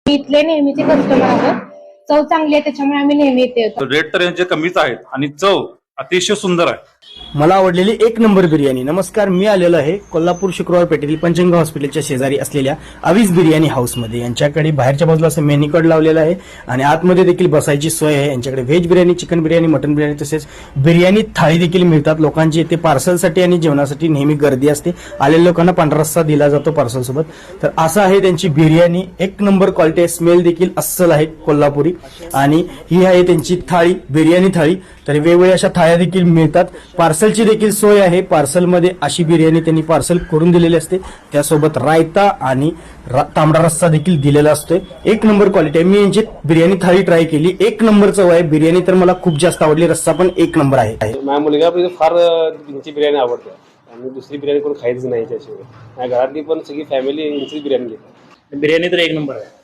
इथले नेहमीचे कस्टमर आहोत. चव चांगली आहे त्याच्यामुळे आम्ही नेहमी येतो. रेट तर यांचे कमीच आहेत आणि चव अतिशय सुंदर आहे. मला आवडलेली एक नंबर बिर्याणी. नमस्कार, मी आलेलो आहे कोल्हापूर शुक्रवार पेठेतील पंचगंगा हॉस्पिटलच्या शेजारी असलेल्या अवीस बिर्याणी हाऊसमध्ये. यांच्याकडे बाहेरच्या बाजूला असं मेन्यू कार्ड लावलेलं आहे आणि आतमध्ये देखील बसायची सोय आहे. यांच्याकडे veg biryani, chicken biryani, mutton biryani तसेच बिर्याणी थाळी देखील मिळतात. लोकांची इथे पार्सलसाठी आणि जेवणासाठी नेहमी गर्दी असते. आलेल्या लोकांना पांढरा रस्सा दिला जातो पार्सल सोबत. तर असं आहे त्यांची बिर्याणी. एक नंबर क्वालिटी आहे. स्मेल देखील अस्सल आहे कोल्हापुरी. आणि ही आहे त्यांची थाळी, बिर्याणी थाळी. तर वेगवेगळ्या अशा थाळ्या देखील मिळतात. पार्सलची देखील सोय आहे. पार्सलमध्ये अशी बिर्याणी त्यांनी पार्सल करून दिलेली असते. त्यासोबत रायता आणि तांबडा रस्सा देखील दिलेला असतोय. एक नंबर क्वालिटी आहे. मी यांची बिर्याणी थाळी ट्राय केली. एक नंबर चव आहे. बिर्याणी तर मला खूप जास्त आवडली. रस्सा पण एक नंबर आहे. माझ्या मुलगा फार यांची बिर्याणी आवडते आणि दुसरी बिर्याणी कोण खायच नाही. त्याशिवाय माझ्या घरातली पण सगळी फॅमिली यांचीच बिर्याणी घेतात. बिर्याणी तर एक नंबर आहे.